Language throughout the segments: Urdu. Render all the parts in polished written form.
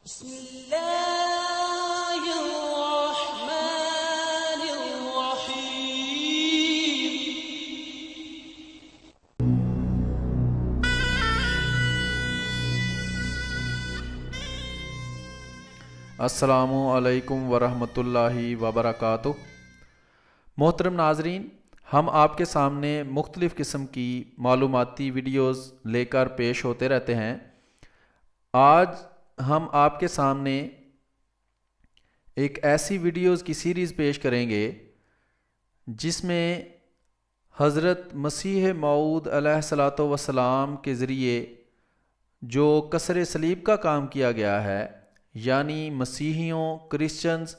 بسم اللہ الرحمن الرحیم۔ السلام علیکم ورحمۃ اللہ وبرکاتہ۔ محترم ناظرین، ہم آپ کے سامنے مختلف قسم کی معلوماتی ویڈیوز لے کر پیش ہوتے رہتے ہیں۔ آج ہم آپ کے سامنے ایک ایسی ویڈیوز کی سیریز پیش کریں گے جس میں حضرت مسیح موعود علیہ الصلوۃ والسلام کے ذریعے جو کسر صلیب کا کام کیا گیا ہے، یعنی مسیحیوں کرسچنز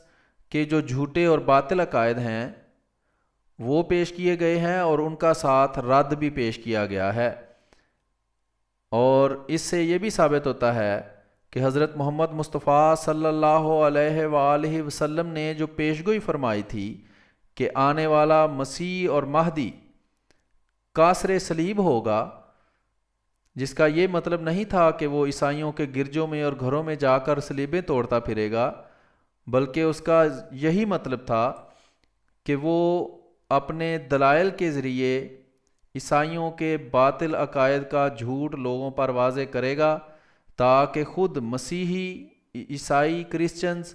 کے جو جھوٹے اور باطل عقائد ہیں وہ پیش کیے گئے ہیں، اور ان کا ساتھ رد بھی پیش کیا گیا ہے۔ اور اس سے یہ بھی ثابت ہوتا ہے کہ حضرت محمد مصطفیٰ صلی اللہ علیہ وآلہ وسلم نے جو پیشگوئی فرمائی تھی کہ آنے والا مسیح اور مہدی کاسر صلیب ہوگا، جس کا یہ مطلب نہیں تھا کہ وہ عیسائیوں کے گرجوں میں اور گھروں میں جا کر صلیبیں توڑتا پھرے گا، بلکہ اس کا یہی مطلب تھا کہ وہ اپنے دلائل کے ذریعے عیسائیوں کے باطل عقائد کا جھوٹ لوگوں پر واضح کرے گا، تاکہ خود مسیحی عیسائی کرسچنز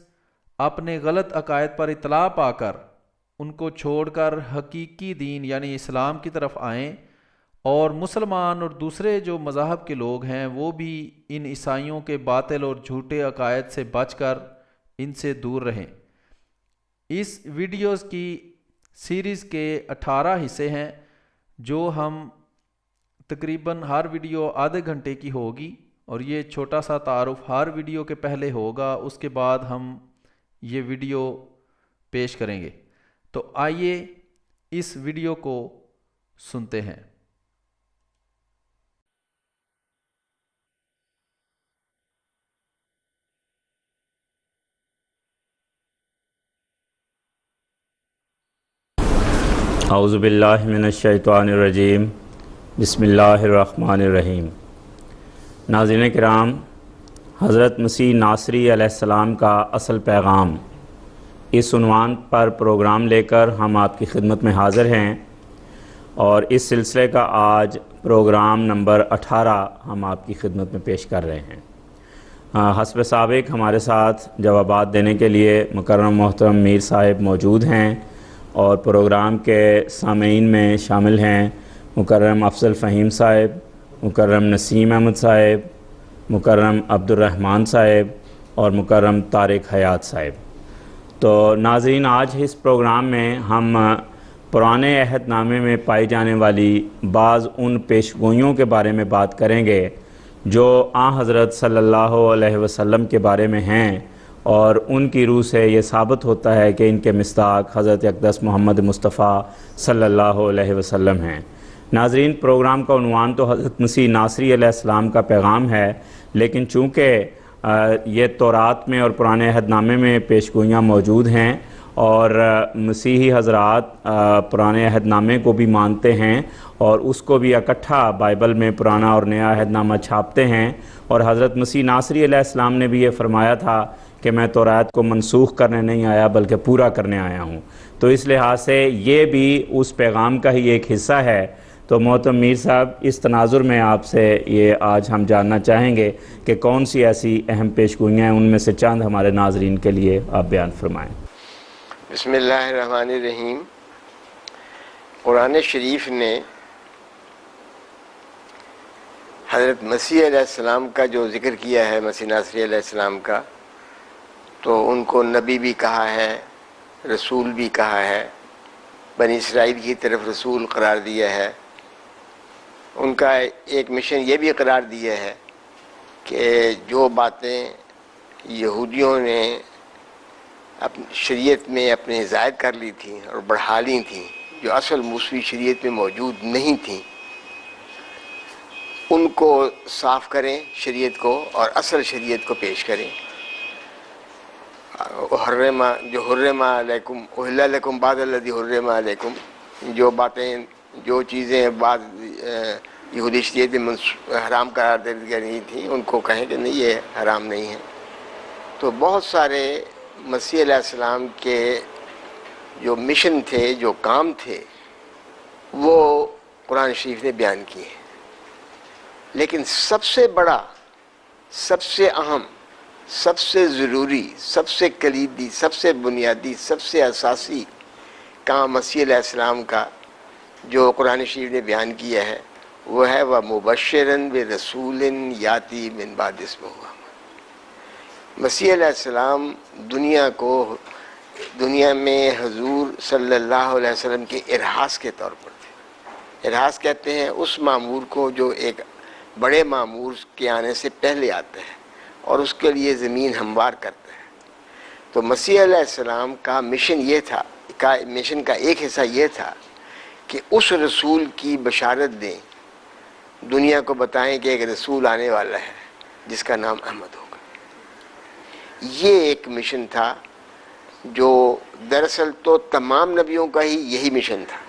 اپنے غلط عقائد پر اطلاع پا کر ان کو چھوڑ کر حقیقی دین یعنی اسلام کی طرف آئیں، اور مسلمان اور دوسرے جو مذاہب کے لوگ ہیں وہ بھی ان عیسائیوں کے باطل اور جھوٹے عقائد سے بچ کر ان سے دور رہیں۔ اس ویڈیوز کی سیریز کے 18 حصے ہیں، جو ہم تقریباً ہر ویڈیو آدھے گھنٹے کی ہوگی، اور یہ چھوٹا سا تعارف ہر ویڈیو کے پہلے ہوگا، اس کے بعد ہم یہ ویڈیو پیش کریں گے۔ تو آئیے اس ویڈیو کو سنتے ہیں۔ اعوذ باللہ من الشیطان الرجیم، بسم اللہ الرحمن الرحیم۔ ناظرین کرام، حضرت مسیح ناصری علیہ السلام کا اصل پیغام، اس عنوان پر پروگرام لے کر ہم آپ کی خدمت میں حاضر ہیں، اور اس سلسلے کا آج پروگرام نمبر 18 ہم آپ کی خدمت میں پیش کر رہے ہیں۔ حسب سابق ہمارے ساتھ جوابات دینے کے لیے مکرم محترم میر صاحب موجود ہیں، اور پروگرام کے سامعین میں شامل ہیں مکرم افضل فہیم صاحب، مکرم نسیم احمد صاحب، مکرم عبد الرحمن صاحب اور مکرم طارق حیات صاحب۔ تو ناظرین، آج اس پروگرام میں ہم پرانے عہد نامے میں پائی جانے والی بعض ان پیشگوئیوں کے بارے میں بات کریں گے جو آن حضرت صلی اللہ علیہ وسلم کے بارے میں ہیں، اور ان کی روح سے یہ ثابت ہوتا ہے کہ ان کے مصداق حضرت اقدس محمد مصطفیٰ صلی اللہ علیہ وسلم ہیں۔ ناظرین، پروگرام کا عنوان تو حضرت مسیح ناصری علیہ السلام کا پیغام ہے، لیکن چونکہ یہ تورات میں اور پرانے عہد نامے میں پیشگوئیاں موجود ہیں، اور مسیحی حضرات پرانے عہد نامے کو بھی مانتے ہیں اور اس کو بھی اکٹھا بائبل میں پرانا اور نیا عہد نامہ چھاپتے ہیں، اور حضرت مسیح ناصری علیہ السلام نے بھی یہ فرمایا تھا کہ میں تورات کو منسوخ کرنے نہیں آیا بلکہ پورا کرنے آیا ہوں۔ تو اس لحاظ سے یہ بھی اس پیغام کا ہی ایک حصہ ہے۔ تو محترم میر صاحب، اس تناظر میں آپ سے یہ آج ہم جاننا چاہیں گے کہ کون سی ایسی اہم پیشگوئیاں ہیں، ان میں سے چند ہمارے ناظرین کے لیے آپ بیان فرمائیں۔ بسم اللہ الرحمن الرحیم۔ قرآن شریف نے حضرت مسیح علیہ السلام کا جو ذکر کیا ہے، مسیح ناصری علیہ السلام کا، تو ان کو نبی بھی کہا ہے، رسول بھی کہا ہے، بنی اسرائیل کی طرف رسول قرار دیا ہے۔ ان کا ایک مشن یہ بھی قرار دیا ہے کہ جو باتیں یہودیوں نے اپنی شریعت میں اپنے زائد کر لی تھیں اور بڑھا لی تھیں، جو اصل موسوی شریعت میں موجود نہیں تھیں، ان کو صاف کریں شریعت کو، اور اصل شریعت کو پیش کریں۔ جو حرم علیکم احل لکم بعض الذی حرم علیکم، جو باتیں جو چیزیں بعض یہودی شریعت میں حرام قرار دے دی گئی تھیں، ان کو کہیں کہ نہیں، یہ حرام نہیں ہے، تو بہت سارے مسیح علیہ السلام کے جو مشن تھے، جو کام تھے، وہ قرآن شریف نے بیان کیے ہیں، لیکن سب سے بڑا، سب سے اہم، سب سے ضروری، سب سے کلیدی، سب سے بنیادی، سب سے اساسی کام مسیح علیہ السلام کا جو قرآن شریف نے بیان کیا ہے وہ ہے وَمُبَشِّرًا بِرَسُولٍ یاتی من بعد اسمہ احمد۔ مسیح علیہ السلام دنیا میں حضور صلی اللہ علیہ وسلم کے ارحاس کے طور پر تھے۔ ارحاس کہتے ہیں اس معمور کو جو ایک بڑے معمور کے آنے سے پہلے آتا ہے اور اس کے لیے زمین ہموار کرتا ہے۔ تو مسیح علیہ السلام کا مشن یہ تھا، مشن کا ایک حصہ یہ تھا کہ اس رسول کی بشارت دیں، دنیا کو بتائیں کہ ایک رسول آنے والا ہے جس کا نام احمد ہوگا۔ یہ ایک مشن تھا جو دراصل تو تمام نبیوں کا ہی یہی مشن تھا۔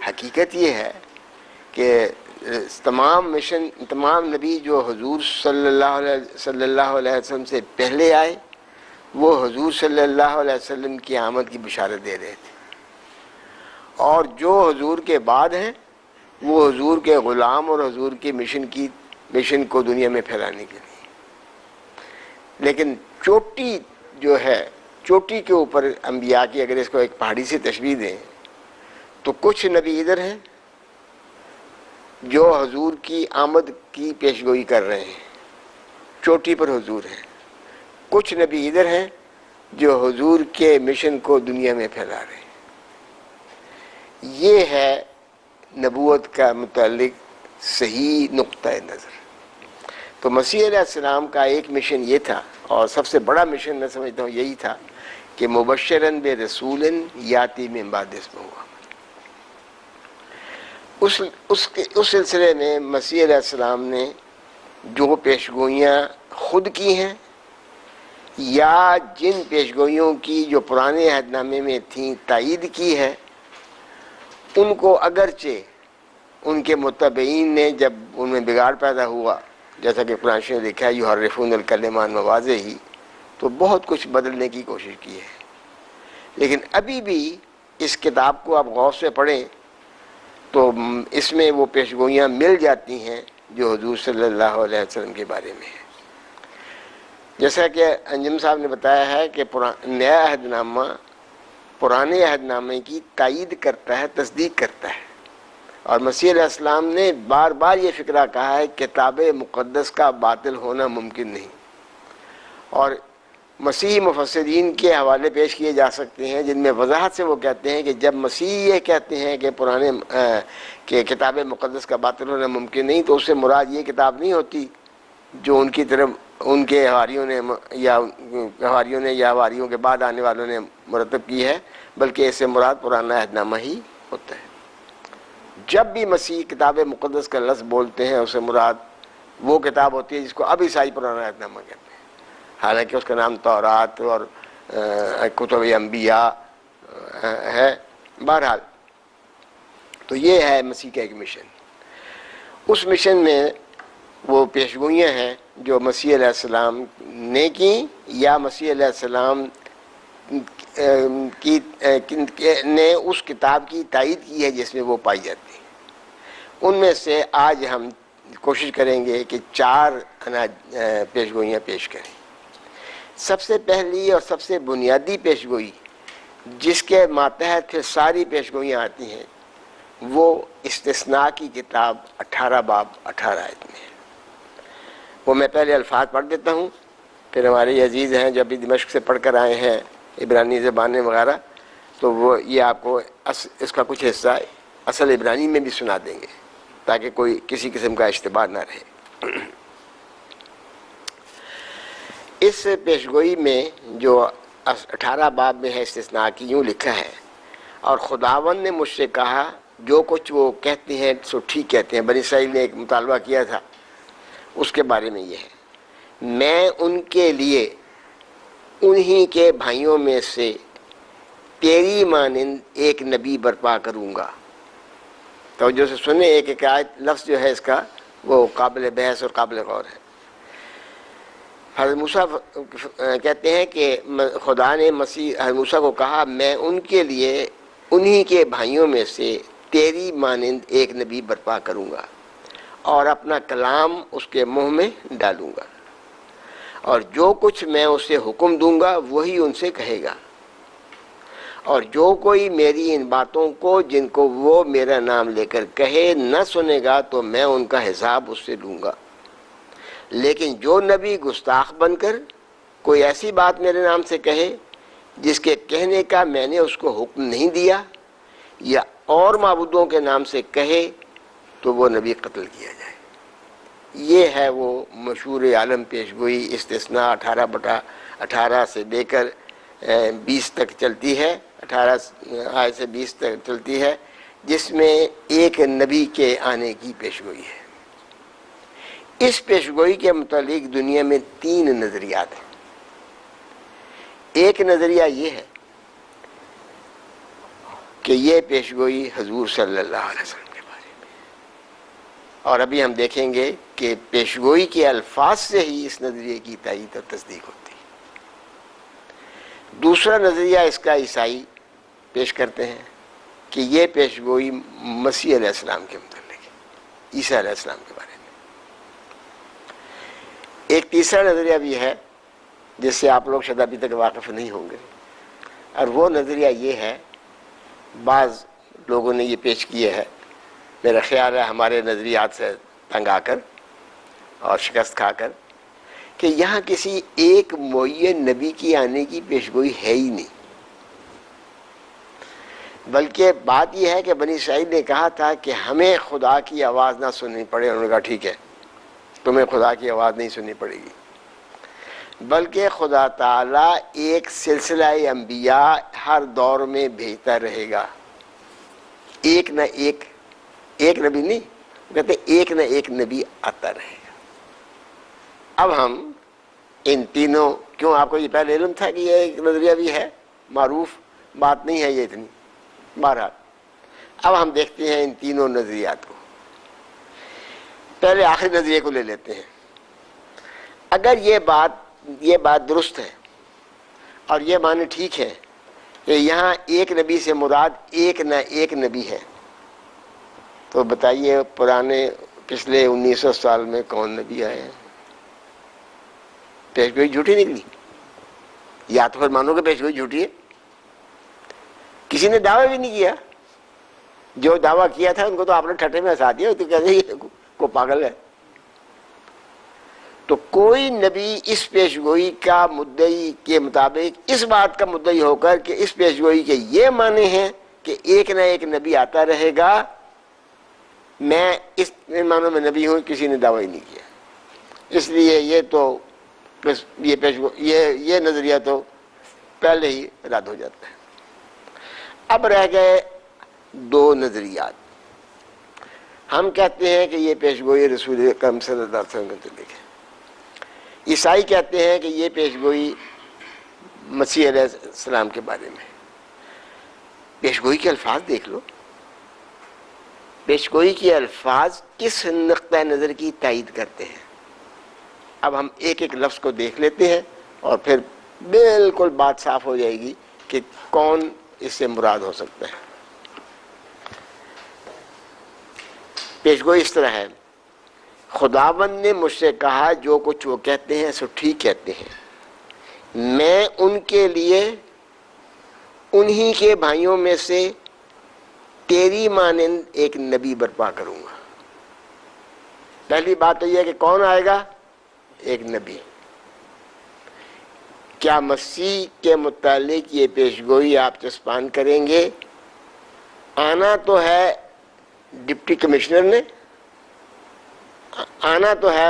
حقیقت یہ ہے کہ تمام نبی جو حضور صلی اللہ علیہ وسلم سے پہلے آئے وہ حضور صلی اللہ علیہ وسلم کی آمد کی بشارت دے رہے تھے، اور جو حضور کے بعد ہیں وہ حضور کے غلام اور حضور کے مشن کو دنیا میں پھیلانے کے لیے۔ لیکن چوٹی جو ہے، چوٹی کے اوپر انبیاء کی اگر اس کو ایک پہاڑی سے تشبیہ دیں تو کچھ نبی ادھر ہیں جو حضور کی آمد کی پیشگوئی کر رہے ہیں، چوٹی پر حضور ہیں۔ کچھ نبی ادھر ہیں جو حضور کے مشن کو دنیا میں پھیلا رہے ہیں۔ یہ ہے نبوت کا متعلق صحیح نقطہ نظر۔ تو مسیح علیہ السلام کا ایک مشن یہ تھا، اور سب سے بڑا مشن میں سمجھتا ہوں یہی تھا کہ مبشراً برسول یاتی من بعد اسمہ احمد۔ اس سلسلے میں مسیح علیہ السلام نے جو پیشگوئیاں خود کی ہیں یا جن پیشگوئیوں کی جو پرانے عہد نامے میں تھیں تائید کی ہے، ان کو اگرچہ ان کے متبعین نے جب ان میں بگاڑ پیدا ہوا، جیسا کہ قرآن شریف نے لکھا ہے یحرفون الکلم عن مواضعہ، تو بہت کچھ بدلنے کی کوشش کی ہے، لیکن ابھی بھی اس کتاب کو آپ غور سے پڑھیں تو اس میں وہ پیشگوئیاں مل جاتی ہیں جو حضور صلی اللہ علیہ وسلم کے بارے میں ہے۔ جیسا کہ انجم صاحب نے بتایا ہے کہ نیا عہد نامہ پرانے عہد نامے کی تائید کرتا ہے، تصدیق کرتا ہے، اور مسیح علیہ السلام نے بار بار یہ فکرہ کہا ہے کتاب مقدس کا باطل ہونا ممکن نہیں، اور مسیحی مفسرین کے حوالے پیش کیے جا سکتے ہیں جن میں وضاحت سے وہ کہتے ہیں کہ جب مسیح یہ کہتے ہیں کہ کتاب مقدس کا باطل ہونا ممکن نہیں، تو اس سے مراد یہ کتاب نہیں ہوتی جو ان کی طرف ان کے حواریوں نے یا حواریوں کے بعد آنے والوں نے مرتب کی ہے، بلکہ اس سے مراد پرانا عہد نامہ ہی ہوتا ہے۔ جب بھی مسیح کتاب مقدس کا لفظ بولتے ہیں اس سے مراد وہ کتاب ہوتی ہے جس کو اب عیسائی پرانا عہد نامہ کہتے ہیں، حالانکہ اس کا نام تورات اور کتب انبیاء ہے۔ بہرحال تو یہ ہے مسیح کا ایک مشن۔ اس مشن میں وہ پیشگوئیاں ہیں جو مسیح علیہ السلام نے کی یا مسیح علیہ السلام نے اس کتاب کی تائید کی ہے جس میں وہ پائی جاتی ہیں۔ ان میں سے آج ہم کوشش کریں گے کہ 4 پیشگوئیاں پیش کریں۔ سب سے پہلی اور سب سے بنیادی پیشگوئی جس کے ماتحت پھر ساری پیشگوئیاں آتی ہیں وہ استثناء کی کتاب 18 باب 18 آیت میں ہے۔ وہ میں پہلے الفاظ پڑھ دیتا ہوں، پھر ہمارے عزیز ہیں جو ابھی دمشق سے پڑھ کر آئے ہیں عبرانی زبانیں وغیرہ، تو وہ یہ آپ کو اس کا کچھ حصہ اصل عبرانی میں بھی سنا دیں گے تاکہ کوئی کسی قسم کا اشتباہ نہ رہے۔ اس پیشگوئی میں جو 18 باب میں ہے استثناء کی، یوں لکھا ہے، اور خداوند نے مجھ سے کہا جو کچھ وہ کہتے ہیں سو ٹھیک کہتے ہیں۔ بنی اسرائیل نے ایک مطالبہ کیا تھا، اس کے بارے میں یہ ہے، میں ان کے لیے انہی کے بھائیوں میں سے تیری مانند ایک نبی برپا کروں گا۔ توجہ سے سنیں، ایک آیت لفظ جو ہے اس کا وہ قابل بحث اور قابل غور ہے۔ حضرت موسیٰ کہتے ہیں کہ خدا نے مسیح حضرت موسیٰ کو کہا میں ان کے لیے انہی کے بھائیوں میں سے تیری مانند ایک نبی برپا کروں گا اور اپنا کلام اس کے منہ میں ڈالوں گا، اور جو کچھ میں اسے حکم دوں گا وہی ان سے کہے گا، اور جو کوئی میری ان باتوں کو جن کو وہ میرا نام لے کر کہے نہ سنے گا تو میں ان کا حساب اس سے لوں گا۔ لیکن جو نبی گستاخ بن کر کوئی ایسی بات میرے نام سے کہے جس کے کہنے کا میں نے اس کو حکم نہیں دیا، یا اور معبودوں کے نام سے کہے تو وہ نبی قتل کیا جائے۔ یہ ہے وہ مشہور عالم پیشگوئی، استثناء 18 سے لے کر 20 تک چلتی ہے، 18 آیت سے 20 تک چلتی ہے، جس میں ایک نبی کے آنے کی پیشگوئی ہے۔ اس پیشگوئی کے متعلق دنیا میں 3 نظریات ہیں۔ ایک نظریہ یہ ہے کہ یہ پیشگوئی حضور صلی اللہ علیہ وسلم کے بارے میں، اور ابھی ہم دیکھیں گے کہ پیشگوئی کے الفاظ سے ہی اس نظریے کی تائید اور تصدیق ہوتی ہے۔ دوسرا نظریہ اس کا عیسائی پیش کرتے ہیں کہ یہ پیشگوئی مسیح علیہ السلام کے متعلق ہے، عیسیٰ علیہ السلام کے بارے میں۔ ایک تیسرا نظریہ بھی ہے جس سے آپ لوگ شاید ابھی تک واقف نہیں ہوں گے، اور وہ نظریہ یہ ہے، بعض لوگوں نے یہ پیش کیا ہے، میرا خیال ہے ہمارے نظریات سے تنگ آ کر اور شکست کھا کر، کہ یہاں کسی ایک معین نبی کی آنے کی پیشگوئی ہے ہی نہیں، بلکہ بات یہ ہے کہ بنی اسرائیل نے کہا تھا کہ ہمیں خدا کی آواز نہ سننی پڑے، انہوں نے کہا ٹھیک ہے تمہیں خدا کی آواز نہیں سننی پڑے گی، بلکہ خدا تعالیٰ ایک سلسلہ انبیاء ہر دور میں بھیجتا رہے گا، ایک نہ ایک نبی نہیں، کہتے ایک نہ ایک نبی آتا رہے گا۔ اب ہم ان تینوں، کیوں آپ کو یہ پہلے علم تھا کہ یہ ایک نظریہ بھی ہے، معروف بات نہیں ہے یہ اتنی، بہرحال اب ہم دیکھتے ہیں ان تینوں نظریات کو۔ پہلے آخری نظریے کو لے لیتے ہیں۔ اگر یہ بات درست ہے اور یہ معنی ٹھیک ہے کہ یہاں ایک نبی سے مراد ایک نہ ایک نبی ہے، تو بتائیے پچھلے 1900 سال میں کون نبی آئے ہیں؟ پیشگوئی جھوٹی نکلی، یا تو پھر مانو کہ پیشگوئی جھوٹی ہے۔ کسی نے دعویٰ بھی نہیں کیا، جو دعویٰ کیا تھا ان کو تو آپ نے ٹھٹے میں ہنسا دیا، تو کہتے ہیں یہ کو پاگل ہے۔ تو کوئی نبی اس پیشگوئی کا مدعی کے مطابق اس بات کا مدعی ہو کر کہ اس پیشگوئی کے یہ معنی ہیں کہ ایک نہ ایک نبی آتا رہے گا، میں اس معنوں میں نبی ہوں، کسی نے دعویٰ ہی نہیں کیا۔ اس لیے یہ نظریہ تو پہلے ہی رد ہو جاتا ہے۔ اب رہ گئے 2 نظریات۔ ہم کہتے ہیں کہ یہ پیشگوئی رسول اکرم صلی اللہ علیہ وسلم کے متعلق ہے، عیسائی کہتے ہیں کہ یہ پیشگوئی مسیح علیہ السلام کے بارے میں۔ پیشگوئی کے الفاظ دیکھ لو، پیشگوئی کے الفاظ کس نقطہ نظر کی تائید کرتے ہیں۔ اب ہم ایک ایک لفظ کو دیکھ لیتے ہیں اور پھر بالکل بات صاف ہو جائے گی کہ کون اس سے مراد ہو سکتا ہے۔ پیشگوئی اس طرح ہے، خداوند نے مجھ سے کہا جو کچھ وہ کہتے ہیں سو ٹھیک کہتے ہیں، میں ان کے لیے انہی کے بھائیوں میں سے تیری مانند ایک نبی برپا کروں گا۔ پہلی بات تو یہ ہے کہ کون آئے گا؟ ایک نبی۔ کیا مسیح کے متعلق یہ پیشگوئی آپ چسپان کریں گے؟ آنا تو ہے ڈپٹی کمشنر نے، آنا تو ہے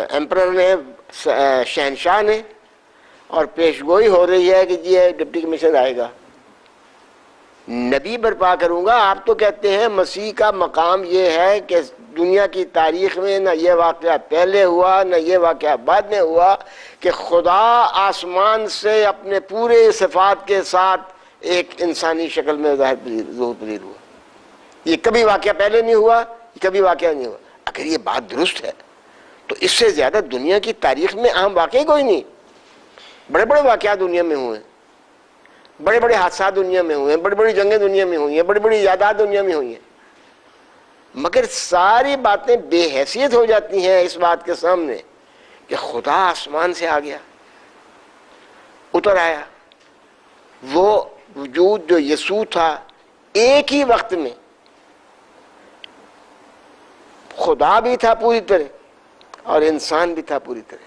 ایمپرر نے، شہنشاہ نے، اور پیشگوئی ہو رہی ہے کہ جی ڈپٹی کمشنر آئے گا۔ نبی برپا کروں گا، آپ تو کہتے ہیں مسیح کا مقام یہ ہے کہ دنیا کی تاریخ میں نہ یہ واقعہ پہلے ہوا نہ یہ واقعہ بعد میں ہوا کہ خدا آسمان سے اپنے پورے صفات کے ساتھ ایک انسانی شکل میں ظہور پذیر ہوا۔ یہ کبھی واقعہ پہلے نہیں ہوا، یہ کبھی واقعہ نہیں ہوا۔ اگر یہ بات درست ہے تو اس سے زیادہ دنیا کی تاریخ میں اہم واقعی کوئی نہیں. بڑے بڑے واقعات دنیا میں ہوئے ہیں, بڑے بڑے حادثات دنیا میں ہوئے ہیں, بڑی بڑی جنگیں دنیا میں ہوئی ہیں, بڑی بڑی ایجادات دنیا میں ہوئی ہیں, مگر ساری باتیں بے حیثیت ہو جاتی ہیں اس بات کے سامنے کہ خدا آسمان سے آ گیا, اتر آیا. وہ وجود جو یسوع تھا, ایک ہی وقت میں خدا بھی تھا پوری طرح اور انسان بھی تھا پوری طرح.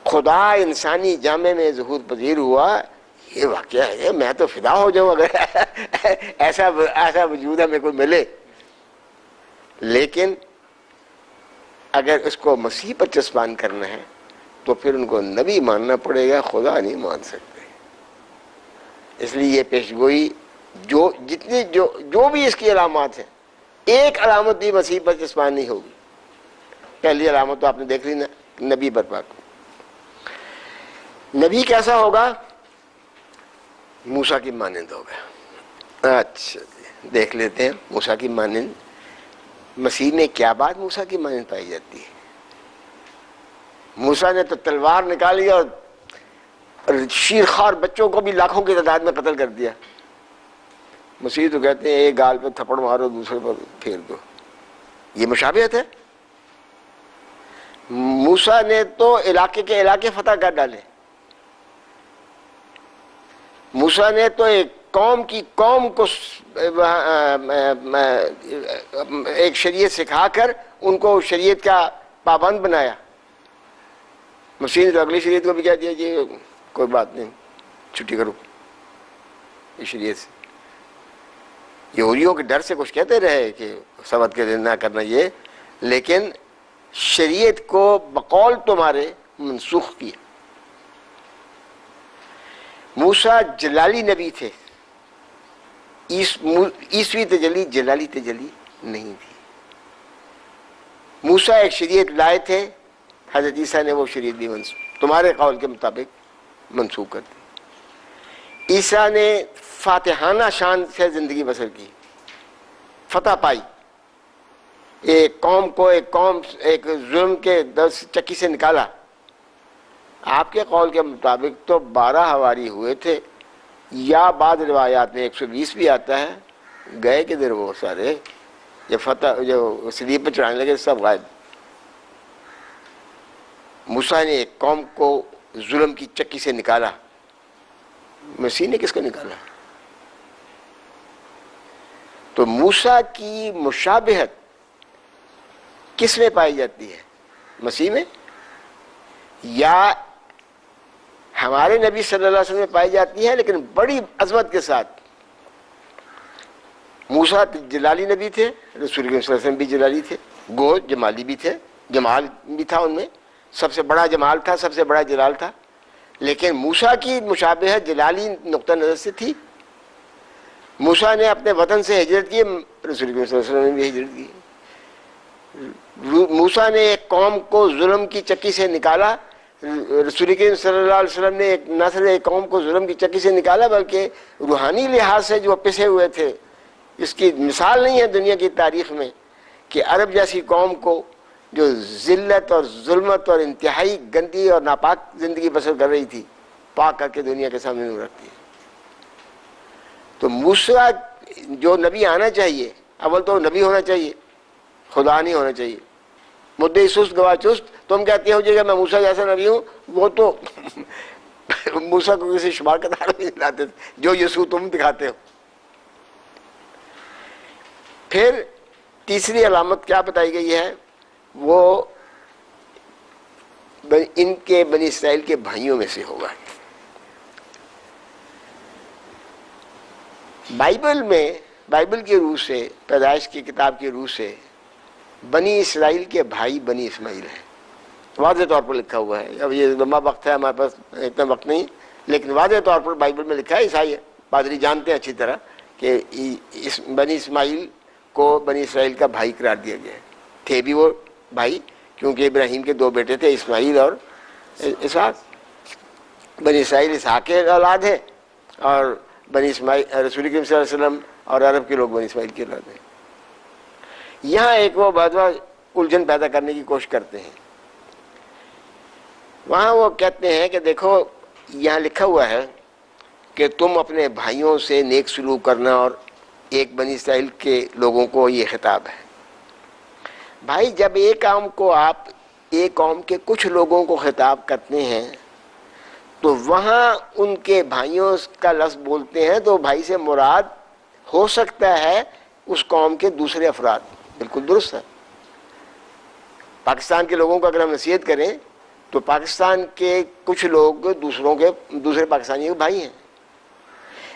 خدا انسانی جامع میں ظہور پذیر ہوا, یہ واقعہ ہے. میں تو فدا ہو جاؤں اگر ایسا وجود ہمیں کوئی ملے. لیکن اگر اس کو مسیح پر چسپان کرنا ہے تو پھر ان کو نبی ماننا پڑے گا, خدا نہیں مان سکتے. اس لیے یہ پیشگوئی جو بھی اس کی علامات ہیں, ایک علامت بھی مسیح پر چسپان نہیں ہوگی. پہلی علامت تو آپ نے دیکھ لی نا, نبی برپا کو. نبی کیسا ہوگا؟ موسیٰ کی مانند ہوگا. اچھا جی, دیکھ لیتے ہیں موسیٰ کی مانند. مسیح میں کیا بات موسیٰ کی مانند پائی جاتی ہے؟ موسیٰ نے تو تلوار نکالی اور شیرخوار بچوں کو بھی لاکھوں کی تعداد میں قتل کر دیا. مسیح تو کہتے ہیں ایک گال پہ تھپڑ مارو, دوسرے پر پھیر دو. یہ مشابہت ہے. موسیٰ نے تو علاقے کے علاقے فتح کر ڈالے. موسیٰ نے تو ایک قوم کو ایک شریعت سکھا کر ان کو شریعت کا پابند بنایا. مسیح نے تو اگلی شریعت کو بھی کہہ دیا جی کوئی بات نہیں, چھٹی کرو اس شریعت سے. یہودیوں کے ڈر سے کچھ کہتے رہے کہ سبت کے دن نہ کرنا یہ, لیکن شریعت کو بقول تمہارے منسوخ کیا. موسیٰ جلالی نبی تھے, عیسوی تجلی جلالی تجلی نہیں تھی. موسیٰ ایک شریعت لائے تھے, حضرت عیسیٰ نے وہ شریعت بھی تمہارے قول کے مطابق منسوخ کر دی. عیسیٰ نے فاتحانہ شان سے زندگی بسر کی, فتح پائی, ایک قوم ایک ظلم کے چکی سے نکالا. آپ کے قول کے مطابق تو 12 حواری ہوئے تھے, یا بعض روایات میں 120 بھی آتا ہے. گئے کدھر وہ سارے؟ جو صلیب پہ چڑھانے لگے سب غائب. موسیٰ نے ایک قوم کو ظلم کی چکی سے نکالا. مسیح نے کس کو نکالا؟ تو موسیٰ کی مشابہت کس میں پائی جاتی ہے؟ مسیح میں یا ہمارے نبی صلی اللہ علیہ وسلم میں پائی جاتی ہے, لیکن بڑی عظمت کے ساتھ. موسیٰ جلالی نبی تھے, رسول اللہ صلی اللہ علیہ وسلم بھی جلالی تھے, گو جمالی بھی تھے, جمال بھی تھا ان میں, سب سے بڑا جمال تھا, سب سے بڑا جلال تھا. لیکن موسیٰ کی مشابہت جلالی نقطہ نظر سے تھی. موسیٰ نے اپنے وطن سے ہجرت کی, رسول اللہ صلی اللہ علیہ وسلم نے بھی ہجرت کی. موسیٰ نے ایک قوم کو ظلم کی چکی سے نکالا, رسول کریم صلی اللہ علیہ وسلم نے نہ صرف ایک قوم کو ظلم کی چکی سے نکالا بلکہ روحانی لحاظ سے جو پسے ہوئے تھے. اس کی مثال نہیں ہے دنیا کی تاریخ میں کہ عرب جیسی قوم کو جو ذلت اور ظلمت اور انتہائی گندی اور ناپاک زندگی بسر کر رہی تھی, پاک کر کے دنیا کے سامنے نور رکھتی ہے. تو موسیٰ جو نبی آنا چاہیے, اول تو نبی ہونا چاہیے, خدا نہیں ہونا چاہیے. مدعی سست گواہ چست. تم کہتے ہو کہ میں موسیٰ جیسا نبی ہوں, وہ تو موسیٰ کو کسی شمار کا دھارا نہیں دلاتے تھے جو یسوع تم دکھاتے ہو. پھر تیسری علامت کیا بتائی گئی ہے؟ وہ ان کے بنی اسرائیل کے بھائیوں میں سے ہوگا. بائبل کی روح سے, پیدائش کی کتاب کی روح سے بنی اسرائیل کے بھائی بنی اسماعیل ہیں. واضح طور پر لکھا ہوا ہے. اب یہ لمبا وقت ہے, ہمارے پاس اتنا وقت نہیں, لیکن واضح طور پر بائبل میں لکھا ہے. عیسائی پادری جانتے ہیں اچھی طرح کہ بنی اسماعیل کو بنی اسرائیل کا بھائی قرار دیا گیا ہے. تھے بھی وہ بھائی, کیونکہ ابراہیم کے 2 بیٹے تھے, اسماعیل اور اسحاق. بنی اسرائیل اسحاق کے اولاد ہے, اور بنی اسماعیل رسول کریم صلی اللہ علیہ وسلم اور عرب کے لوگ بنی اسماعیل کی اولاد ہیں. یہاں ایک وہ بات الجھن پیدا کرنے کی کوشش کرتے ہیں وہاں وہ کہتے ہیں کہ دیکھو یہاں لکھا ہوا ہے کہ تم اپنے بھائیوں سے نیک سلوک کرنا، اور ایک بنی اسرائیل کے لوگوں کو یہ خطاب ہے۔ بھائی جب ایک قوم کو آپ ایک قوم کے کچھ لوگوں کو خطاب کرتے ہیں تو وہاں ان کے بھائیوں کا لفظ بولتے ہیں تو بھائی سے مراد ہو سکتا ہے اس قوم کے دوسرے افراد، بالکل درست ہے۔ پاکستان کے لوگوں کو اگر ہم نصیحت کریں تو پاکستان کے کچھ لوگ دوسرے پاکستانیوں کے بھائی ہیں،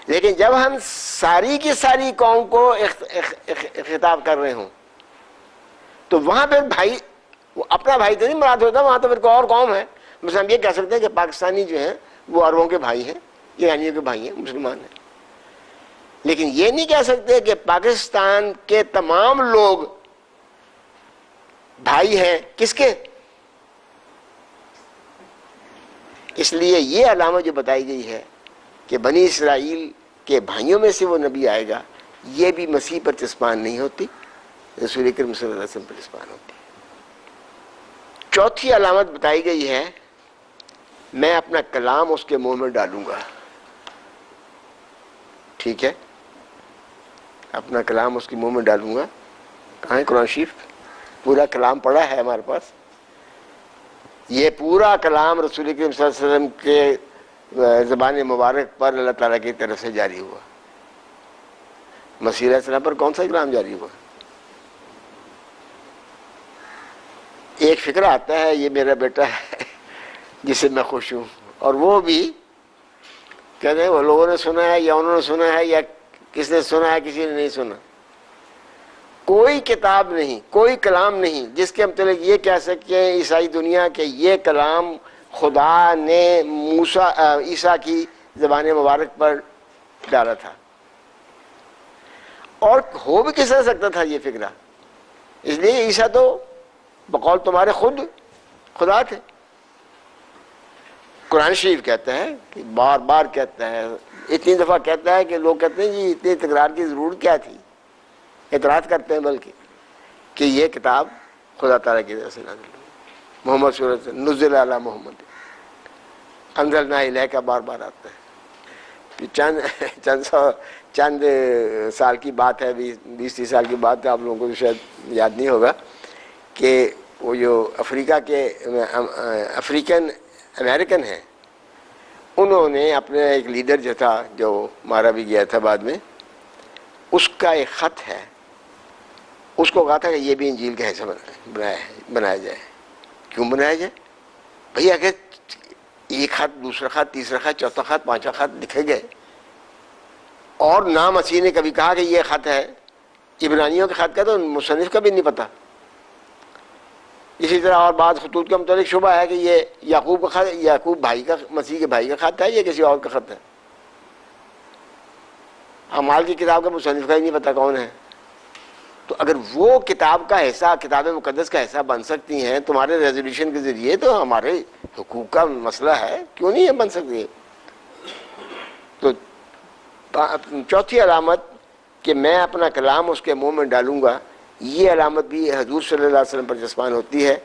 لیکن جب ہم ساری کی ساری قوم کو خطاب کر رہے ہوں تو وہاں پھر بھائی وہ اپنا بھائی تو نہیں مراد ہوتا، وہاں تو پھر کوئی اور قوم ہے۔ مثلا ہم یہ کہہ سکتے ہیں کہ پاکستانی جو ہیں وہ عربوں کے بھائی ہیں، ایرانیوں کے بھائی ہیں، مسلمان ہیں، لیکن یہ نہیں کہہ سکتے کہ پاکستان کے تمام لوگ بھائی ہیں کس کے؟ اس لیے یہ علامت جو بتائی گئی ہے کہ بنی اسرائیل کے بھائیوں میں سے وہ نبی آئے گا، یہ بھی مسیح پر چسپان نہیں ہوتی، رسول کریم صلی اللہ علیہ وسلم پر چسپان ہوتی۔ چوتھی علامت بتائی گئی ہے، میں اپنا کلام اس کے منہ میں ڈالوں گا۔ ٹھیک ہے، اپنا کلام اس کے منہ میں ڈالوں گا۔ کہاں ہے قرآن شریف؟ پورا کلام پڑھا ہے ہمارے پاس، یہ پورا کلام رسول کریم صلی اللہ علیہ وسلم کے زبان مبارک پر اللہ تعالیٰ کی طرف سے جاری ہوا۔ مسیح علیہ السلام پر کون سا کلام جاری ہوا؟ ایک فکر آتا ہے یہ میرا بیٹا ہے جس سے میں خوش ہوں، اور وہ بھی کہتے ہیں وہ لوگوں نے سنا ہے یا انہوں نے سنا ہے یا کس نے سنا ہے کسی نے نہیں سنا۔ کوئی کتاب نہیں، کوئی کلام نہیں جس کے متعلق یہ کہہ سکیں عیسائی دنیا کہ یہ کلام خدا نے عیسیٰ کی زبان مبارک پر ڈالا تھا، اور ہو بھی کس طرح سکتا تھا یہ فکرہ؟ اس لیے عیسیٰ تو بقول تمہارے خود خدا تھے۔ قرآن شریف کہتا ہے کہ بار بار کہتا ہے، اتنی دفعہ کہتا ہے کہ لوگ کہتے ہیں جی اتنی تکرار کی ضرورت کیا تھی، اعتراض کرتے ہیں بلکہ کہ یہ کتاب خدا تعالیٰ کی طرف سے نازل ہوئی، محمد صلی اللہ علیہ وسلم نزل علی محمد انزلنا الیک بار بار آتا ہے۔ چند سال کی بات ہے، 20-30 سال کی بات ہے، آپ لوگوں کو تو شاید یاد نہیں ہوگا کہ وہ جو افریقن امریکن ہیں، انہوں نے اپنے ایک لیڈر جو تھا جو مارا بھی گیا تھا بعد میں، اس کا ایک خط ہے، اس کو کہا تھا کہ یہ بھی انجیل کا حصہ بنایا جائے۔ کیوں بنایا جائے بھئی؟ اگر ایک خط، دوسرا خط، تیسرا خط، چوتھا خط، پانچواں خط لکھے گئے اور نہ مسیح نے کبھی کہا کہ یہ خط ہے، عبرانیوں کے خط کا تو مصنف کا بھی نہیں پتہ۔ اسی طرح اور بعض خطوط کے متعلق شبہ ہے کہ یہ یعقوب کا خط، یعقوب بھائی کا، مسیح کے بھائی کا خط ہے یا کسی اور کا خط ہے۔ اعمال کی کتاب کا مصنف کا ہی نہیں پتہ کون ہے۔ تو اگر وہ کتاب کا حصہ، کتاب مقدس کا حصہ بن سکتی ہیں تمہارے ریزولوشن کے ذریعے، تو ہمارے حقوق کا مسئلہ ہے، کیوں نہیں بن سکتی ہے؟ تو چوتھی علامت کہ میں اپنا کلام اس کے منہ میں ڈالوں گا، یہ علامت بھی حضور صلی اللہ علیہ وسلم پر چسپان ہوتی ہے،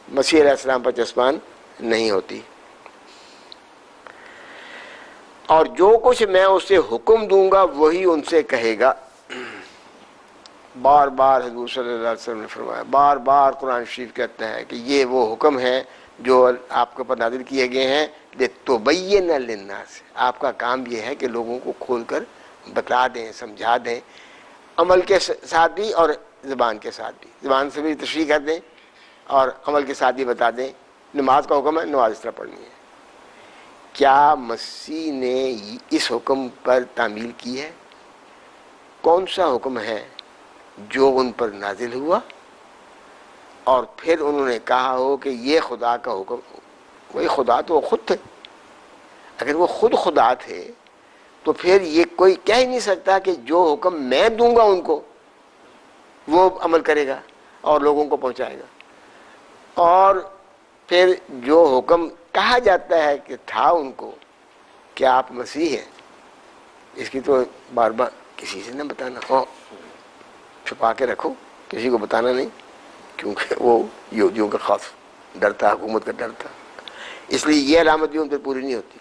مسیح علیہ السلام پر چسپان نہیں ہوتی۔ اور جو کچھ میں اسے حکم دوں گا وہی ان سے کہے گا۔ بار بار حضور صلی اللہ علیہ وسلم نے فرمایا، بار بار قرآن شریف کہتا ہے کہ یہ وہ حکم ہیں جو آپ کے اوپر نازل کیے گئے ہیں لِتُبَيِّنَ لِلنَّاسِ۔ آپ کا کام یہ ہے کہ لوگوں کو کھول کر بتا دیں، سمجھا دیں، عمل کے ساتھ بھی اور زبان کے ساتھ بھی، زبان سے بھی تشریح کر دیں اور عمل کے ساتھ بھی بتا دیں۔ نماز کا حکم ہے، نماز اس طرح پڑھنی ہے۔ کیا مسیح نے اس حکم پر تعمیل کی ہے؟ کون سا حکم ہے جو ان پر نازل ہوا اور پھر انہوں نے کہا ہو کہ یہ خدا کا حکم؟ وہی خدا تو وہ خود تھے۔ اگر وہ خود خدا تھے تو پھر یہ کوئی کہہ ہی نہیں سکتا کہ جو حکم میں دوں گا ان کو وہ عمل کرے گا اور لوگوں کو پہنچائے گا، اور پھر جو حکم کہا جاتا ہے کہ تھا ان کو کہ آپ مسیح ہیں، اس کی تو بار بار کسی سے نہ بتانا، ہو چھپا کے رکھو، کسی کو بتانا نہیں، کیونکہ وہ یہودیوں کا خاص ڈر تھا، حکومت کا ڈر تھا۔ اس لیے یہ علامت بھی ان پر پوری نہیں ہوتی.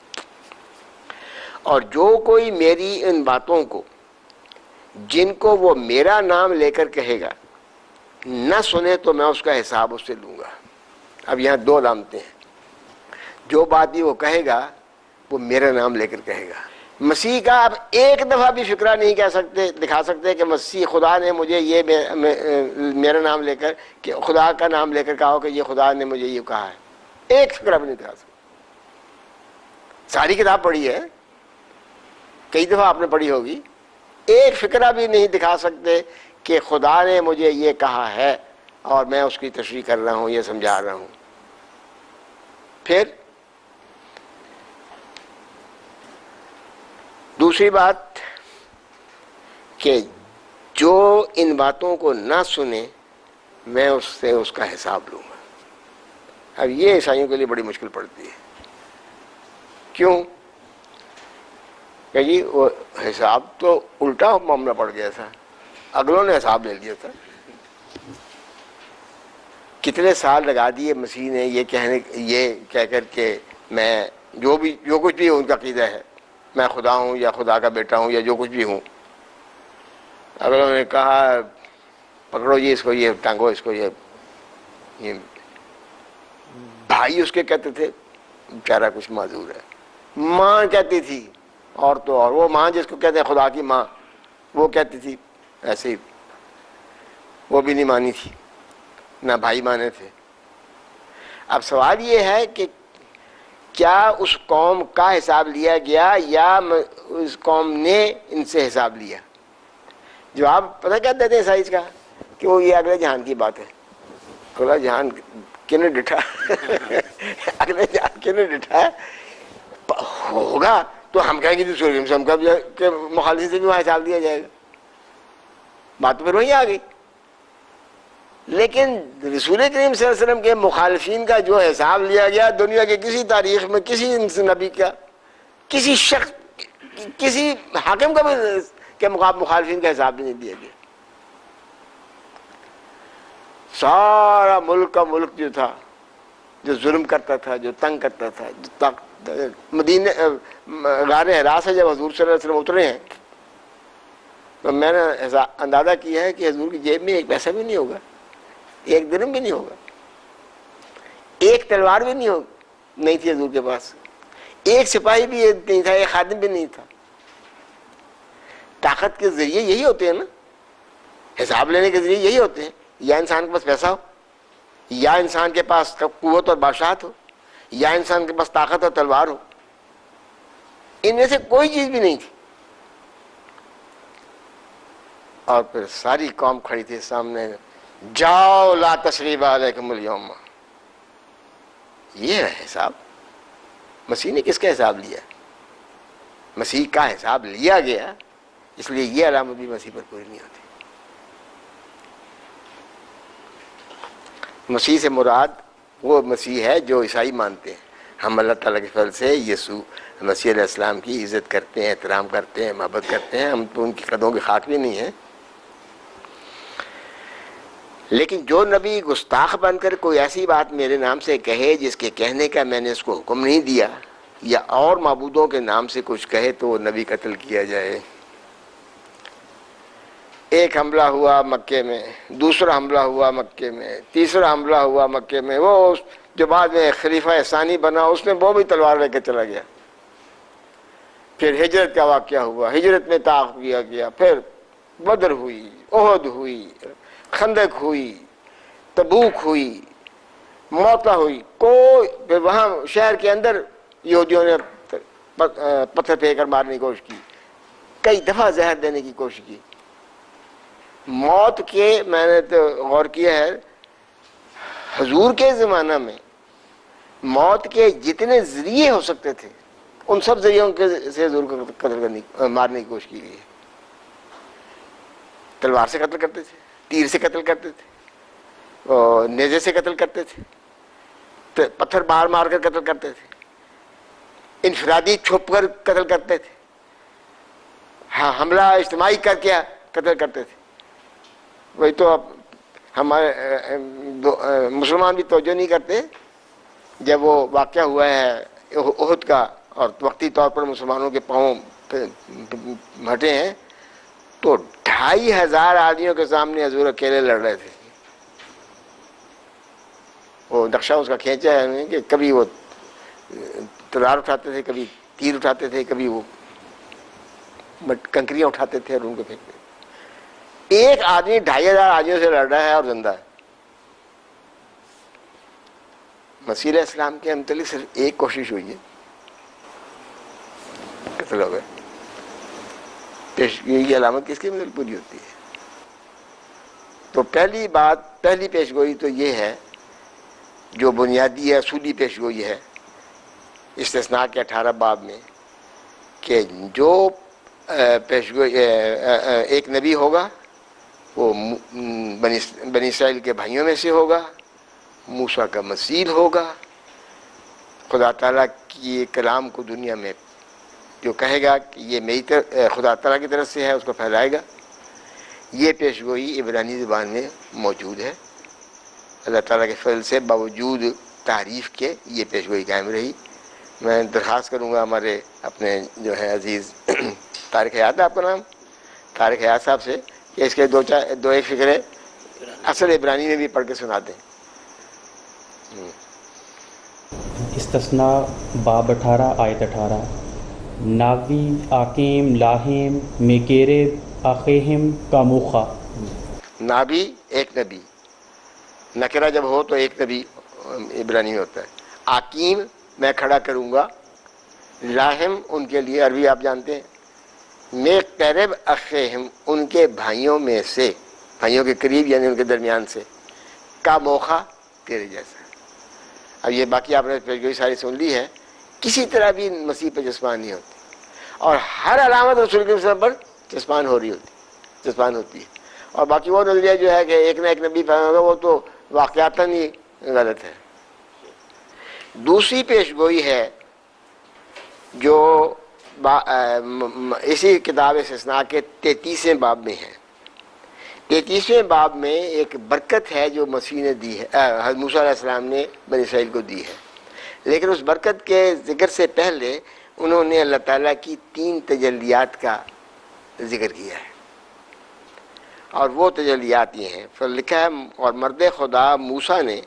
اور جو کوئی میری ان باتوں کو جن کو وہ میرا نام لے کر کہے گا نہ سنے تو میں اس کا حساب اس سے لوں گا. اب یہاں دو علامتیں ہیں. جو بات بھی وہ کہے گا وہ میرا نام لے کر کہے گا. مسیح کا آپ ایک دفعہ بھی فکرہ نہیں کہہ سکتے, دکھا سکتے کہ مسیح خدا نے مجھے یہ میرا نام لے کر, کہ خدا کا نام لے کر کہا ہو کہ یہ خدا نے مجھے یہ کہا ہے. ایک فکرہ بھی نہیں دکھا سکتے. ساری کتاب پڑھی ہے, کئی دفعہ آپ نے پڑھی ہوگی, ایک فکرہ بھی نہیں دکھا سکتے کہ خدا نے مجھے یہ کہا ہے اور میں اس کی تشریح کر رہا ہوں, یہ سمجھا رہا ہوں. پھر دوسری بات کہ جو ان باتوں کو نہ سنے میں اس سے اس کا حساب لوں گا. اب یہ عیسائیوں کے لیے بڑی مشکل پڑتی ہے. کیوں کہ جی وہ حساب تو الٹا معاملہ پڑ گیا تھا, اگلوں نے حساب لے لیا تھا. کتنے سال لگا دیے مسیح نے یہ کہہ کر کہ میں جو کچھ بھی ان کا عقیدہ ہے, میں خدا ہوں یا خدا کا بیٹا ہوں یا جو کچھ بھی ہوں. اگلوں نے کہا پکڑو جی اس کو, یہ ٹانگو اس کو. یہ بھائی اس کے کہتے تھے بیچارہ کچھ معذور ہے. ماں کہتی تھی, اور تو اور وہ ماں جس کو کہتے ہیں خدا کی ماں, وہ کہتی تھی ایسے ہی, وہ بھی نہیں مانی تھی, نہ بھائی مانے تھے. اب سوال یہ ہے کہ کیا اس قوم کا حساب لیا گیا یا اس قوم نے ان سے حساب لیا؟ جواب پتہ کیا دیتے ہیں سائز کا, کہ وہ یہ اگلے جہان کی بات ہے. اگلا جہان کنے ڈٹھا اگلے جہان کنے ڈٹھا ہوگا تو ہم کہیں گے سورج سے ہم کہ مخالفین سے بھی وہاں حساب دیا جائے گا. بات تو پھر وہیں آ گئی. لیکن رسول کریم صلی اللہ علیہ وسلم کے مخالفین کا جو حساب لیا گیا دنیا کے کسی تاریخ میں کسی نبی کا, کسی شخص, کسی حاکم کا بھی کے مخالفین کا حساب بھی نہیں دیا گیا. سارا ملک کا ملک جو تھا, جو ظلم کرتا تھا, جو تنگ کرتا تھا, جو مدینہ غار حرا سے جب حضور صلی اللہ علیہ وسلم اترے ہیں تو میں نے اندازہ کیا ہے کہ حضور کی جیب میں ایک پیسہ بھی نہیں ہوگا, ایک درہم بھی نہیں ہوگا, ایک تلوار بھی نہیں تھی حضور کے پاس, ایک سپاہی بھی نہیں تھا, ایک خادم بھی نہیں تھا. طاقت کے ذریعے یہی ہوتے ہیں نا, حساب لینے کے ذریعے یہی ہوتے ہیں. یا انسان کے پاس پیسہ ہو, یا انسان کے پاس قوت اور بادشاہت ہو, یا انسان کے پاس طاقت اور تلوار ہو. ان میں سے کوئی چیز بھی نہیں تھی. اور پھر ساری قوم کھڑی تھی سامنے, جاؤ لا تثریب علیکم اليوم. یہ ہے حساب. مسیح نے کس کا حساب لیا؟ مسیح کا حساب لیا گیا, اس لیے یہ علامت بھی مسیح پر پوری نہیں ہوتی. مسیح سے مراد وہ مسیح ہے جو عیسائی مانتے ہیں. ہم اللہ تعالیٰ کے فضل سے یسوع مسیح علیہ السلام کی عزت کرتے ہیں, احترام کرتے ہیں, محبت کرتے ہیں. ہم تو ان کی قدموں کی خاک بھی نہیں ہیں. لیکن جو نبی گستاخ بن کر کوئی ایسی بات میرے نام سے کہے جس کے کہنے کا میں نے اس کو حکم نہیں دیا, یا اور معبودوں کے نام سے کچھ کہے, تو وہ نبی قتل کیا جائے. ایک حملہ ہوا مکے میں, دوسرا حملہ ہوا مکے میں, تیسرا حملہ ہوا مکے میں. وہ جو بعد میں خلیفہ ثانی بنا اس نے وہ بھی تلوار لے کے چلا گیا. پھر ہجرت کا واقعہ ہوا, ہجرت میں طاق کیا گیا. پھر بدر ہوئی, احد ہوئی, خندق ہوئی, تبوک ہوئی, موتا ہوئی. کوئی پھر وہاں شہر کے اندر یہودیوں نے پتھر پھینک کر مارنے کی کوشش کی, کئی دفعہ زہر دینے کی کوشش کی. موت کے میں نے تو غور کیا ہے, حضور کے زمانہ میں موت کے جتنے ذریعے ہو سکتے تھے ان سب ذریعوں کے سے حضور کو قتل کرنے مارنے کی کوشش کی گئی ہے. تلوار سے قتل کرتے تھے, تیر سے قتل کرتے تھے, نیزے سے قتل کرتے تھے, پتھر مار مار کر قتل کرتے تھے, انفرادی چھپ کر قتل کرتے تھے, ہاں حملہ اجتماعی کر کے قتل کرتے تھے. وہی تو اب ہمارے مسلمان بھی توجہ نہیں کرتے جب وہ واقعہ ہوا ہے احد کا اور وقتی طور پر مسلمانوں کے پاؤں ہٹے ہیں، تو 2500 آدمیوں کے سامنے حضور اکیلے لڑ رہے تھے. وہ نقشہ اس کا کھینچا ہے انہوں نے کہ کبھی وہ تلوار اٹھاتے تھے، کبھی تیر اٹھاتے تھے، کبھی وہ کنکریاں اٹھاتے تھے اور ان کو پھینکتے. ایک آدمی 2500 آدمیوں سے لڑ رہا ہے اور زندہ ہے. مسیح علیہ السلام کے متعلق صرف ایک کوشش ہوئی ہے، قتل ہو گئے. پیشگوئی کی علامت کس کی مدد پوری ہوتی ہے؟ تو پہلی پیشگوئی تو یہ ہے جو بنیادی اصولی پیشگوئی ہے استثناء کے 18 باب میں، کہ جو پیشگوئی ایک نبی ہوگا وہ بنی اسرائیل کے بھائیوں میں سے ہوگا، موسیٰ کا مثیل ہوگا، خدا تعالیٰ کی کلام کو دنیا میں جو کہے گا کہ یہ میری خدا تعالیٰ کی طرف سے ہے اس کو پھیلائے گا. یہ پیشگوئی عبرانی زبان میں موجود ہے. اللہ تعالیٰ کے فضل سے باوجود تعریف کے یہ پیشگوئی قائم رہی. میں درخواست کروں گا ہمارے اپنے جو ہے عزیز طارق حیات ہے آپ کا نام، طارق حیات صاحب سے، کہ اس کے دو ایک فکرے اصل عبرانی میں بھی پڑھ کے سنا دیں. استثناء باب 18 آیت 18 ناوی آکیم لاہم میکیرب آخیہم کاموخا. نابی ایک نبی، نکرہ جب ہو تو ایک نبی عبرانی میں ہوتا ہے. آکیم میں کھڑا کروں گا، لاہم ان کے لیے عربی آپ جانتے ہیں، میں قریب اخیہم ان کے بھائیوں میں سے، بھائیوں کے قریب یعنی ان کے درمیان سے، کا موخا تیرے جیسا. اب یہ باقی آپ نے پیشگوئی ساری سن لی ہے. کسی طرح بھی مسیح پہ جسمان نہیں ہوتی، اور ہر علامت رسول کے وسلم پر جسمان ہوتی ہے. اور باقی وہ نظریہ جو ہے کہ ایک نہ ایک نبی پیدا ہوگا، وہ تو واقعاتاً ہی غلط ہے. دوسری پیشگوئی ہے جو اسی کتاب استثناء کے 33ویں باب میں ہے. 33ویں باب میں ایک برکت ہے جو مسیح نے دی ہے، حضرت موسیٰ علیہ السلام نے بنی اسرائیل کو دی ہے. لیکن اس برکت کے ذکر سے پہلے انہوں نے اللہ تعالیٰ کی 3 تجلیات کا ذکر کیا ہے، اور وہ تجلیات یہ ہیں. پھر لکھا ہے اور مرد خدا موسیٰ نے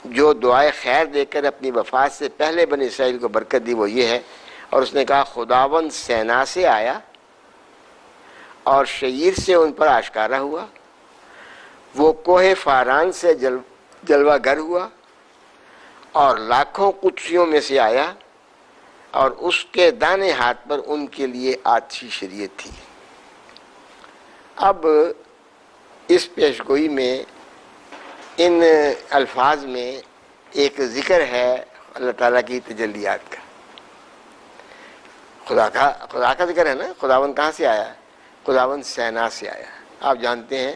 جو دعائے خیر دے کر اپنی وفات سے پہلے بنی اسرائیل کو برکت دی وہ یہ ہے، اور اس نے کہا خداوند سینا سے آیا اور شعیر سے ان پر آشکارا ہوا، وہ کوہ فاران سے جلوہ گر ہوا اور لاکھوں قدسیوں میں سے آیا، اور اس کے دانے ہاتھ پر ان کے لیے آتشی شریعت تھی. اب اس پیشگوئی میں ان الفاظ میں ایک ذکر ہے اللہ تعالیٰ کی تجلیات کا، خدا کا ذکر ہے نا. خداوند کہاں سے آیا؟ خداوند سینا سے آیا. آپ جانتے ہیں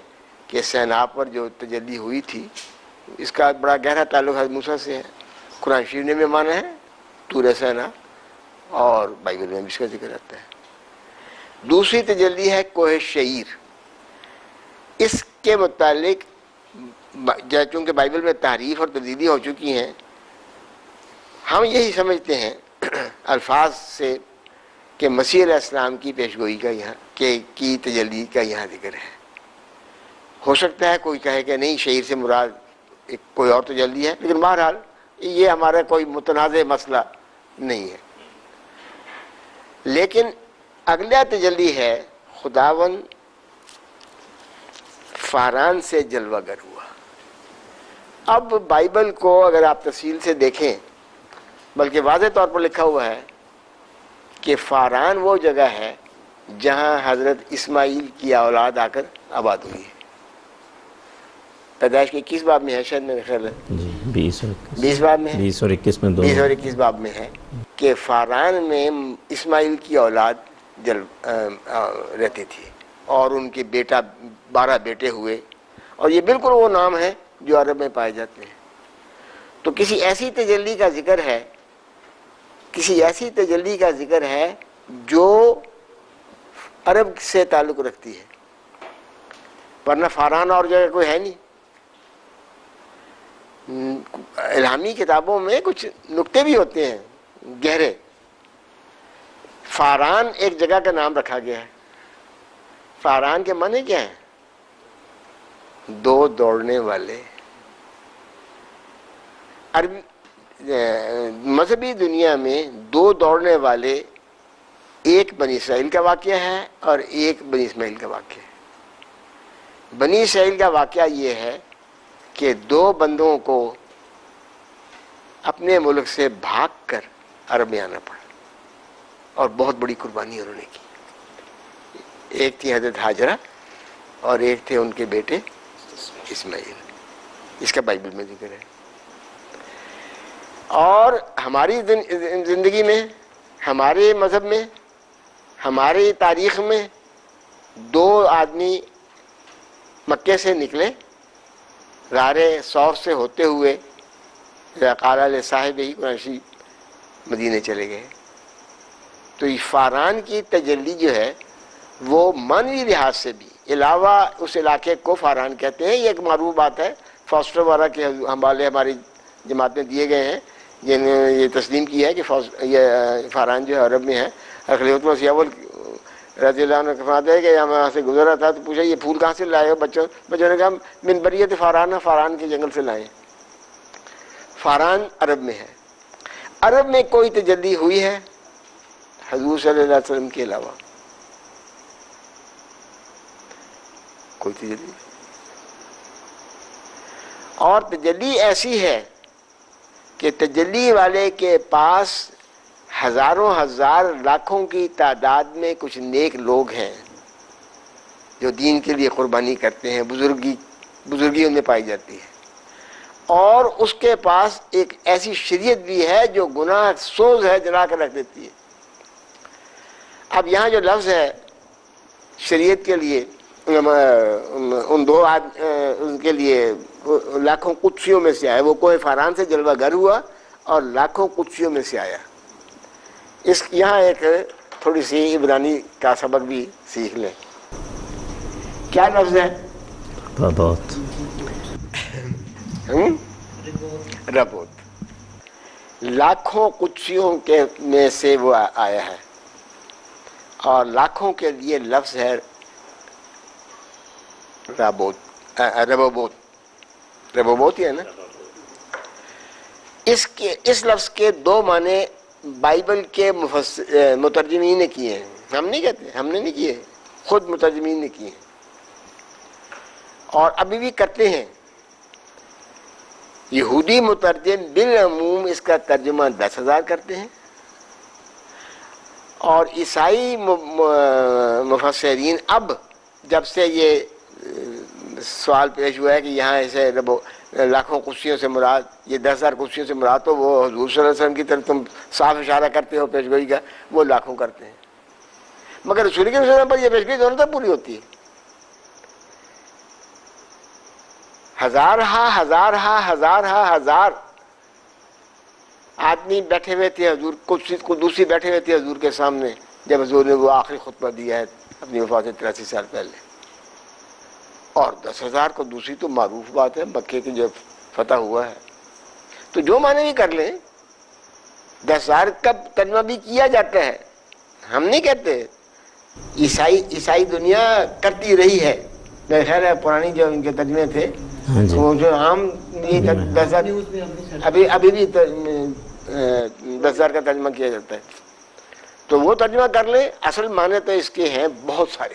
کہ سینا پر جو تجلی ہوئی تھی اس کا بڑا گہرا تعلق حضرت موسیٰ سے ہے. قرآن شریف نے بھی مانا ہے طور سینا، اور بائبل میں بھی اس کا ذکر آتا ہے. دوسری تجلی ہے کوہ شعیر. اس کے متعلق چونکہ بائبل میں تحریف اور تبدیلی ہو چکی ہیں، ہم یہی سمجھتے ہیں الفاظ سے کہ مسیح علیہ السلام کی پیشگوئی کا یہاں کی تجلی کا یہاں ذکر ہے. ہو سکتا ہے کوئی کہے کہ نہیں شعیر سے مراد کوئی اور تجلی ہے، لیکن بہرحال یہ ہمارا کوئی متنازع مسئلہ نہیں ہے. لیکن اگلا تجلی ہے خداوند فاران سے جلوہ گر ہوا. اب بائبل کو اگر آپ تفصیل سے دیکھیں، بلکہ واضح طور پر لکھا ہوا ہے کہ فاران وہ جگہ ہے جہاں حضرت اسماعیل کی اولاد آ کر آباد ہوئی ہے. پیدائش کے 21 باب میں ہے، شاید میرے خیال ہے جی 20 باب میں ہے، 20 اور 21 میں 20 اور 21 باب میں ہے کہ فاران میں اسماعیل کی اولاد رہتی تھی، اور ان کے 12 بیٹے ہوئے، اور یہ بالکل وہ نام ہے جو عرب میں پائے جاتے ہیں. تو کسی ایسی تجلی کا ذکر ہے جو عرب سے تعلق رکھتی ہے، ورنہ فاران اور جگہ کوئی ہے نہیں. الہامی کتابوں میں کچھ نکتے بھی ہوتے ہیں گہرے. فاران ایک جگہ کا نام رکھا گیا ہے. فاران کے معنی کیا ہے؟ دو دوڑنے والے. عربی مذہبی دنیا میں دو دوڑنے والے، ایک بنی اسرائیل کا واقعہ ہے اور ایک بنی اسماعیل کا واقعہ ہے. بنی اسرائیل کا واقعہ یہ ہے کہ دو بندوں کو اپنے ملک سے بھاگ کر عرب میں آنا پڑا اور بہت بڑی قربانی انہوں نے کی. ایک تھی حضرت ہاجرہ اور ایک تھے ان کے بیٹے اسماعیل. اس کا بائبل میں ذکر ہے. اور ہماری زندگی میں، ہمارے مذہب میں، ہماری تاریخ میں دو آدمی مکے سے نکلے غار ثور سے ہوتے ہوئے قال لصاحبہ قریشی مدینے چلے گئے. تو یہ فاران کی تجلی جو ہے وہ معنوی لحاظ سے بھی علاوہ اس علاقے کو فاران کہتے ہیں. یہ ایک معروف بات ہے. فاسٹر وغیرہ کے حوالے ہماری جماعت میں دیے گئے ہیں جنہوں نے یہ تسلیم کیا ہے کہ یہ فاران جو ہے عرب میں ہے. خلیفۃ مسیح اول رضی اللہ عنہ فرماتے ہیں کہ جب وہاں سے گزر رہا تھا تو پوچھا یہ پھول کہاں سے لائے ہو؟ بچوں نے کہا من بریت فاران، فاران کے جنگل سے لائے. فاران عرب میں ہے. عرب میں کوئی تجلی ہوئی ہے حضور صلی اللہ علیہ وسلم کے علاوہ؟ کوئی تجلی نہیں. اور تجلی ایسی ہے کہ تجلی والے کے پاس ہزاروں ہزار لاکھوں کی تعداد میں کچھ نیک لوگ ہیں جو دین کے لیے قربانی کرتے ہیں. بزرگی ان میں پائی جاتی ہے. اور اس کے پاس ایک ایسی شریعت بھی ہے جو گناہ سوز ہے، جلا کر رکھ دیتی ہے. اب یہاں جو لفظ ہے شریعت کے لیے، ان دو ان کے لیے لاکھوں قدسیوں میں سے آیا. وہ کوہ فاران سے جلوہ گر ہوا اور لاکھوں قدسیوں میں سے آیا. یہاں ایک تھوڑی سی عبرانی کا سبق بھی سیکھ لیں. کیا لفظ ہے؟ بہت ربوت. لاکھوں قدسیوں کے میں سے وہ آیا ہے اور لاکھوں کے لیے لفظ ہے ربوت. ربوت ہی ہے نا. اس لفظ کے دو معنی بائبل کے مترجمین نے کیے ہیں. ہم نہیں کہتے، ہم نے نہیں کیے، خود مترجمین نے کیے ہیں اور ابھی بھی کرتے ہیں. یہودی مترجم بالعموم اس کا ترجمہ 10,000 کرتے ہیں اور عیسائی مفسرین اب جب سے یہ سوال پیش ہوا ہے کہ یہاں ایسے لاکھوں قدسیوں سے مراد، یہ 10,000 قدسیوں سے مراد، تو وہ حضور صلی اللہ علیہ وسلم کی طرف تم صاف اشارہ کرتے ہو پیشگوئی کا، وہ لاکھوں کرتے ہیں. مگر رسول کے وسلم پر یہ پیشگوئی دونوں تک پوری ہوتی ہے. ہزار آدمی بیٹھے ہوئے تھے حضور قدوسی بیٹھے ہوئے تھے حضور کے سامنے جب حضور نے وہ آخری خطبہ دیا ہے اپنی وفات سے 83 سال پہلے. اور 10,000 قدوسی تو معروف بات ہے، مکے کی جو فتح ہوا ہے. تو جو معنی بھی کر لیں، 10,000 کا ترجمہ بھی کیا جاتا ہے. ہم نہیں کہتے. عیسائی دنیا کرتی رہی ہے. میرے خیال ہے پرانی جو ان کے ترجمے تھے وہ جو عام 10,000 ابھی بھی 10,000 کا ترجمہ کیا جاتا ہے. تو وہ ترجمہ کر لیں. اصل معنی تو اس کے ہیں بہت سارے.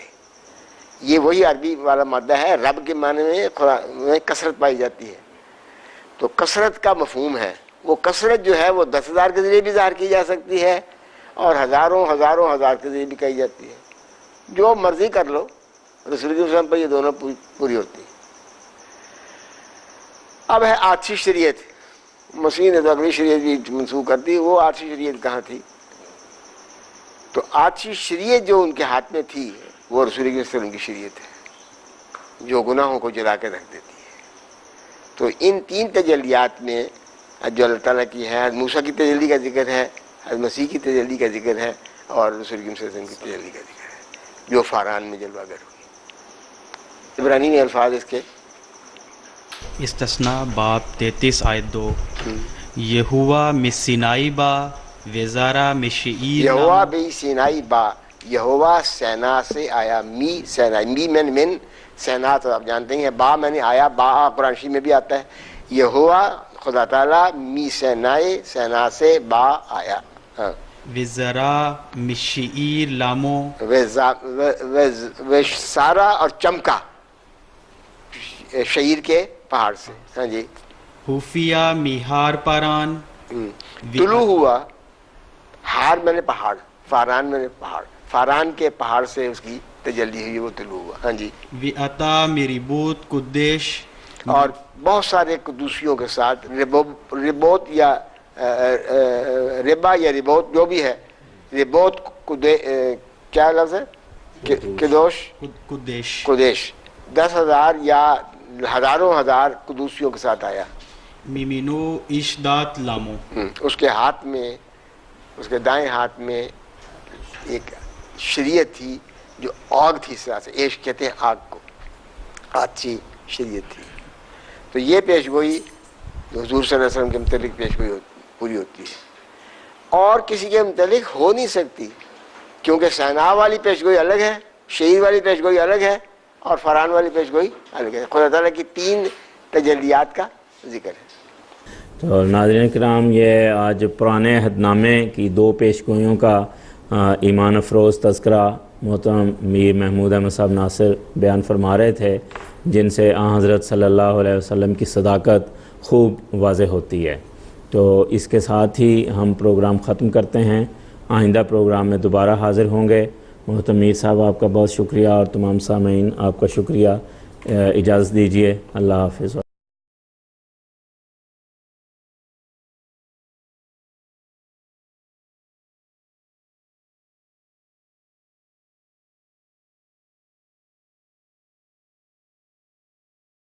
یہ وہی عربی والا مادہ ہے. رب کے معنی میں کثرت پائی جاتی ہے. تو کثرت کا مفہوم ہے. وہ کثرت جو ہے وہ 10,000 کے ذریعے بھی ظاہر کی جا سکتی ہے اور ہزاروں ہزار کے ذریعے بھی کہی جاتی ہے. جو مرضی کر لو، رسول کے وسلم پر یہ دونوں پوری ہوتی ہے. اب ہے آٹھویں شریعت. مسیح نے تو اگلی شریعت بھی منسوخ کر دی. وہ آٹھویں شریعت کہاں تھی؟ تو آٹھویں شریعت جو ان کے ہاتھ میں تھی وہ رسول کے وسلم کی شریعت ہے جو گناہوں کو جلا کے رکھ دیتی ہے. تو ان تین تجلیات میں جو اللہ تعالیٰ کی ہے، موسیٰ کی تجلی کا ذکر ہے، مسیح کی تجلی کا ذکر ہے اور رسول صلی اللہ علیہ وسلم کی تجلی کا ذکر ہے جو فاران میں جلوہ گر ہوئی. عبرانی میں الفاظ اس کے استثناء باب 33 آیت 2 یہوا مسینائی با وزارہ مشعیر یہوا بھی سینائی با، یہوا سینا سے آیا، می سینا، می من سینا تو آپ جانتے ہیں، با میں نے آیا، با قرآن شریف میں بھی آتا ہے، یہوا خدا تعالیٰ می سینائے سینا سے با آیا، ہاں وزارہ مشعیر لامو سارا اور چمکا شعیر کے پہاڑ سے، ہاں جی، حوفیہ میہار پاران طلوع ہوا، ہار میں نے پہاڑ، فاران میں نے پہاڑ، فاران کے پہاڑ سے اس کی تجلی ہوئی، وہ طلوع ہوا، ہاں جی، وعطا مریبوت قدیش اور بہت سارے قدوسیوں کے ساتھ، ربوت یا ربا یا ربوت جو بھی ہے، ربوت کیا لفظ ہے، قدیش قدیش 10,000 یا ہزاروں ہزار قدوسیوں کے ساتھ آیا، میمینو اشدات لامو اس کے ہاتھ میں، اس کے دائیں ہاتھ میں ایک شریعت تھی جو آگ تھی، اس طرح سے عشق کہتے ہیں آگ کو، اچھی شریعت تھی۔ تو یہ پیش گوئی حضور صلی اللہ علیہ وسلم کے متعلق پیش گوئی پوری ہوتی ہے، اور کسی کے متعلق ہو نہیں سکتی، کیونکہ سینا والی پیش گوئی الگ ہے، شعیر والی پیش گوئی الگ ہے، اور فران والی پیش گوئی الگ ہے۔ خدا تعالیٰ کی 3 تجلیات کا ذکر ہے۔ تو ناظرین کرام، یہ آج پرانے عہد نامے کی 2 پیش گوئیوں کا ایمان افروز تذکرہ محترم میر محمود احمد صاحب ناصر بیان فرما رہے تھے، جن سے آن حضرت صلی اللہ علیہ وسلم کی صداقت خوب واضح ہوتی ہے۔ تو اس کے ساتھ ہی ہم پروگرام ختم کرتے ہیں، آئندہ پروگرام میں دوبارہ حاضر ہوں گے۔ محترم میر صاحب آپ کا بہت شکریہ، اور تمام سامعین آپ کا شکریہ۔ اجازت دیجیے، اللہ حافظ۔